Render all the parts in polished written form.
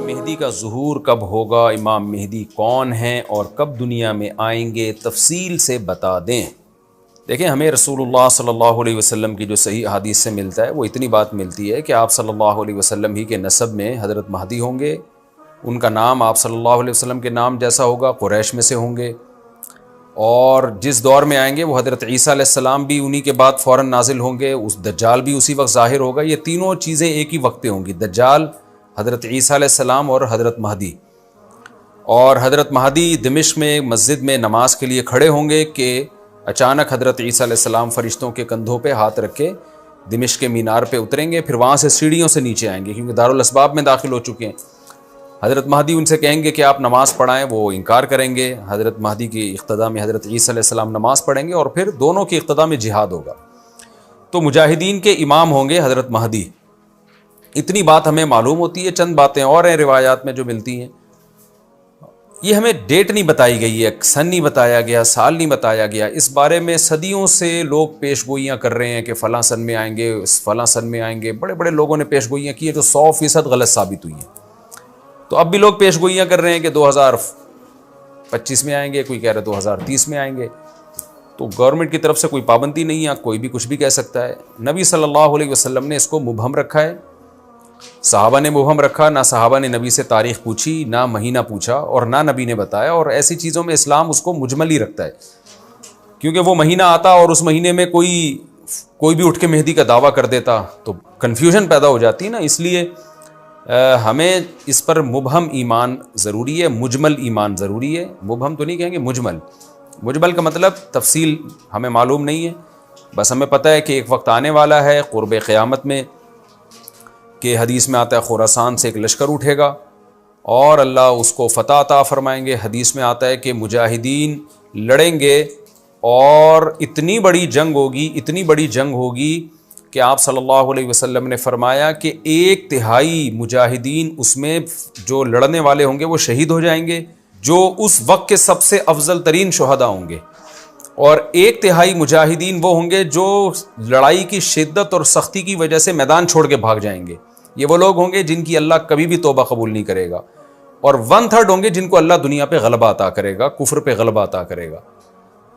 مہدی کا ظہور کب ہوگا، امام مہدی کون ہیں اور کب دنیا میں آئیں گے، تفصیل سے بتا دیں۔ دیکھیں، ہمیں رسول اللہ صلی اللہ علیہ وسلم کی جو صحیح احادیث سے ملتا ہے وہ اتنی بات ملتی ہے کہ آپ صلی اللہ علیہ وسلم ہی کے نسب میں حضرت مہدی ہوں گے۔ ان کا نام آپ صلی اللہ علیہ وسلم کے نام جیسا ہوگا، قریش میں سے ہوں گے، اور جس دور میں آئیں گے وہ حضرت عیسیٰ علیہ السلام بھی انہی کے بعد فوراً نازل ہوں گے، اس دجال بھی اسی وقت ظاہر ہوگا۔ یہ تینوں چیزیں ایک ہی وقت پہ ہوں گی، دجال، حضرت عیسیٰ علیہ السلام اور حضرت مہدی۔ اور حضرت مہدی دمشق میں مسجد میں نماز کے لیے کھڑے ہوں گے کہ اچانک حضرت عیسیٰ علیہ السلام فرشتوں کے کندھوں پہ ہاتھ رکھ کے دمشق کے مینار پہ اتریں گے، پھر وہاں سے سیڑھیوں سے نیچے آئیں گے کیونکہ دارالاسباب میں داخل ہو چکے ہیں۔ حضرت مہدی ان سے کہیں گے کہ آپ نماز پڑھائیں، وہ انکار کریں گے۔ حضرت مہدی کی اقتداء میں حضرت عیسیٰ علیہ السلام نماز پڑھیں گے اور پھر دونوں کی اقتداء میں جہاد ہوگا۔ تو مجاہدین کے امام ہوں گے حضرت مہدی۔ اتنی بات ہمیں معلوم ہوتی ہے، چند باتیں اور ہیں روایات میں جو ملتی ہیں۔ یہ ہمیں ڈیٹ نہیں بتائی گئی ہے، سن نہیں بتایا گیا، سال نہیں بتایا گیا۔ اس بارے میں صدیوں سے لوگ پیش گوئیاں کر رہے ہیں کہ فلاں سن میں آئیں گے، فلاں سن میں آئیں گے۔ بڑے بڑے لوگوں نے پیش گوئیاں کی ہیں جو 100% غلط ثابت ہوئی ہیں۔ تو اب بھی لوگ پیش گوئیاں کر رہے ہیں کہ 2025 میں آئیں گے، کوئی کہہ رہا ہے 2030 میں آئیں گے۔ تو گورنمنٹ کی طرف سے کوئی پابندی نہیں ہے، کوئی بھی کچھ بھی کہہ سکتا ہے۔ نبی صلی اللہ علیہ وسلم نے اس کو مبہم رکھا ہے، صحابہ نے مبہم رکھا، نہ صحابہ نے نبی سے تاریخ پوچھی، نہ مہینہ پوچھا، اور نہ نبی نے بتایا۔ اور ایسی چیزوں میں اسلام اس کو مجمل ہی رکھتا ہے، کیونکہ وہ مہینہ آتا اور اس مہینے میں کوئی بھی اٹھ کے مہدی کا دعویٰ کر دیتا تو کنفیوژن پیدا ہو جاتی نا۔ اس لیے ہمیں اس پر مبہم ایمان ضروری ہے، مجمل ایمان ضروری ہے۔ مبہم تو نہیں کہیں گے، مجمل۔ مجمل کا مطلب تفصیل ہمیں معلوم نہیں ہے، بس ہمیں پتہ ہے کہ ایک وقت آنے والا ہے قرب قیامت میں کہ حدیث میں آتا ہے خراسان سے ایک لشکر اٹھے گا اور اللہ اس کو فتح عطا فرمائیں گے۔ حدیث میں آتا ہے کہ مجاہدین لڑیں گے اور اتنی بڑی جنگ ہوگی کہ آپ صلی اللہ علیہ وسلم نے فرمایا کہ 1/3 مجاہدین اس میں جو لڑنے والے ہوں گے وہ شہید ہو جائیں گے، جو اس وقت کے سب سے افضل ترین شہداء ہوں گے، اور 1/3 مجاہدین وہ ہوں گے جو لڑائی کی شدت اور سختی کی وجہ سے میدان چھوڑ کے بھاگ جائیں گے۔ یہ وہ لوگ ہوں گے جن کی اللہ کبھی بھی توبہ قبول نہیں کرے گا، اور 1/3 ہوں گے جن کو اللہ دنیا پہ غلبہ عطا کرے گا، کفر پہ غلبہ عطا کرے گا۔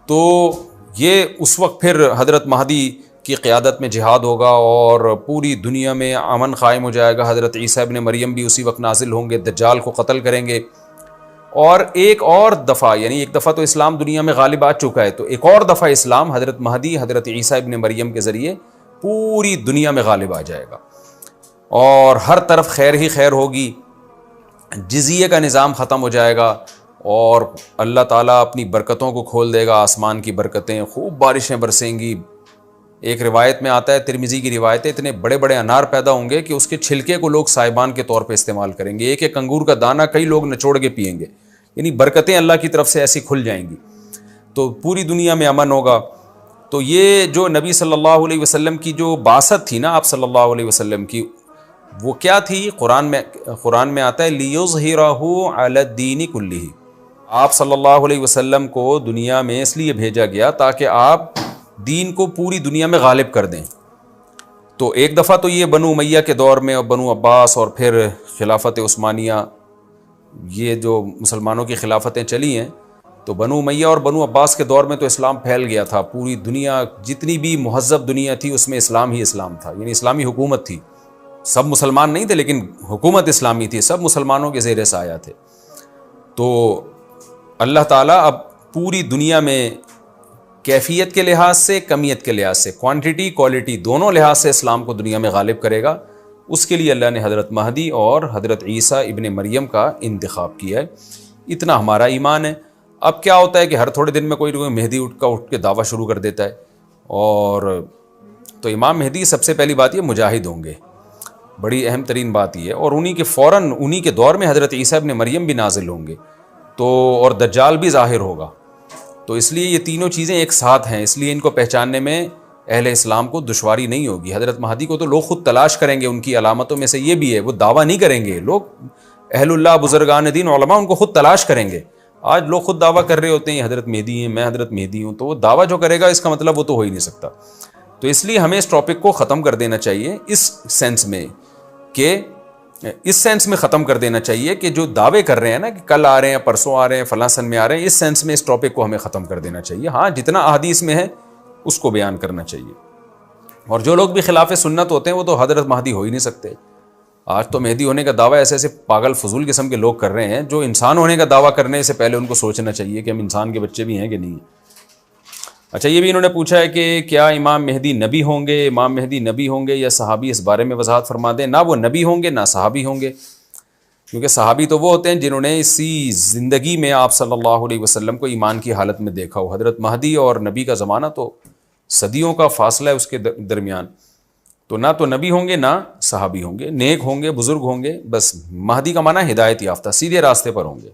تو یہ اس وقت پھر حضرت مہدی کی قیادت میں جہاد ہوگا اور پوری دنیا میں امن قائم ہو جائے گا۔ حضرت عیسیٰ ابن مریم بھی اسی وقت نازل ہوں گے، دجال کو قتل کریں گے، اور ایک اور دفعہ، یعنی ایک دفعہ تو اسلام دنیا میں غالب آ چکا ہے، تو ایک اور دفعہ اسلام حضرت مہدی، حضرت عیسیٰ ابن مریم کے ذریعے پوری دنیا میں غالب آ جائے گا، اور ہر طرف خیر ہی خیر ہوگی۔ جزیے کا نظام ختم ہو جائے گا اور اللہ تعالیٰ اپنی برکتوں کو کھول دے گا، آسمان کی برکتیں، خوب بارشیں برسیں گی۔ ایک روایت میں آتا ہے، ترمذی کی روایت ہے، اتنے بڑے بڑے انار پیدا ہوں گے کہ اس کے چھلکے کو لوگ سائبان کے طور پہ استعمال کریں گے۔ ایک ایک انگور کا دانہ کئی لوگ نچوڑ کے پئیں گے، یعنی برکتیں اللہ کی طرف سے ایسی کھل جائیں گی، تو پوری دنیا میں امن ہوگا۔ تو یہ جو نبی صلی اللہ علیہ وسلم کی جو بعثت تھی نا، آپ صلی اللہ علیہ وسلم کی، وہ کیا تھی؟ قرآن میں آتا ہے لِيُظْهِرَهُ عَلَى الدِّينِ كُلِّهِ۔ آپ صلی اللہ علیہ وسلم کو دنیا میں اس لیے بھیجا گیا تاکہ آپ دین کو پوری دنیا میں غالب کر دیں۔ تو ایک دفعہ تو یہ بنو امیہ کے دور میں، اور بنو عباس، اور پھر خلافت عثمانیہ، یہ جو مسلمانوں کی خلافتیں چلی ہیں، تو بنو امیہ اور بنو عباس کے دور میں تو اسلام پھیل گیا تھا۔ پوری دنیا، جتنی بھی مہذب دنیا تھی اس میں اسلام ہی اسلام تھا، یعنی اسلامی حکومت تھی۔ سب مسلمان نہیں تھے لیکن حکومت اسلامی تھی، سب مسلمانوں کے زیر سایہ تھے۔ تو اللہ تعالیٰ اب پوری دنیا میں کیفیت کے لحاظ سے، کمیت کے لحاظ سے، کوانٹٹی کوالٹی دونوں لحاظ سے اسلام کو دنیا میں غالب کرے گا۔ اس کے لیے اللہ نے حضرت مہدی اور حضرت عیسیٰ ابن مریم کا انتخاب کیا ہے۔ اتنا ہمارا ایمان ہے۔ اب کیا ہوتا ہے کہ ہر تھوڑے دن میں کوئی مہدی اٹھ کے دعویٰ شروع کر دیتا ہے، اور تو امام مہدی سب سے پہلی بات یہ مجاہد ہوں گے، بڑی اہم ترین بات یہ ہے، اور انہی کے دور میں حضرت عیسیٰ ابن مریم بھی نازل ہوں گے، تو اور دجال بھی ظاہر ہوگا۔ تو اس لیے یہ تینوں چیزیں ایک ساتھ ہیں، اس لیے ان کو پہچاننے میں اہل اسلام کو دشواری نہیں ہوگی۔ حضرت مہدی کو تو لوگ خود تلاش کریں گے، ان کی علامتوں میں سے یہ بھی ہے، وہ دعویٰ نہیں کریں گے، لوگ اہل اللہ، بزرگان دین، علماء ان کو خود تلاش کریں گے۔ آج لوگ خود دعویٰ کر رہے ہوتے ہیں حضرت مہدی ہیں، میں حضرت مہدی ہوں، تو وہ دعویٰ جو کرے گا اس کا مطلب وہ تو ہو ہی نہیں سکتا۔ تو اس لیے ہمیں اس ٹاپک کو ختم کر دینا چاہیے اس سینس میں کہ اس سینس میں ختم کر دینا چاہیے کہ جو دعوے کر رہے ہیں نا کہ کل آ رہے ہیں، پرسوں آ رہے ہیں، فلاں سن میں آ رہے ہیں، اس سینس میں اس ٹاپک کو ہمیں ختم کر دینا چاہیے. ہاں جتنا احادیث میں ہے اس کو بیان کرنا چاہیے. اور جو لوگ بھی خلاف سنت ہوتے ہیں وہ تو حضرت مہدی ہو ہی نہیں سکتے. آج تو مہدی ہونے کا دعویٰ ایسے ایسے پاگل فضول قسم کے لوگ کر رہے ہیں جو انسان ہونے کا دعویٰ کرنے سے پہلے ان کو سوچنا چاہیے کہ ہم انسان کے بچے بھی ہیں کہ نہیں. اچھا یہ بھی انہوں نے پوچھا ہے کہ کیا امام مہدی نبی ہوں گے؟ امام مہدی نبی ہوں گے یا صحابی؟ اس بارے میں وضاحت فرما دیں. نہ وہ نبی ہوں گے نہ صحابی ہوں گے، کیونکہ صحابی تو وہ ہوتے ہیں جنہوں نے اسی زندگی میں آپ صلی اللہ علیہ وسلم کو ایمان کی حالت میں دیکھا ہو. حضرت مہدی اور نبی کا زمانہ تو صدیوں کا فاصلہ ہے اس کے درمیان. تو نہ تو نبی ہوں گے نہ صحابی ہوں گے، نیک ہوں گے، بزرگ ہوں گے. بس مہدی کا معنی ہدایت یافتہ، سیدھے راستے پر ہوں گے.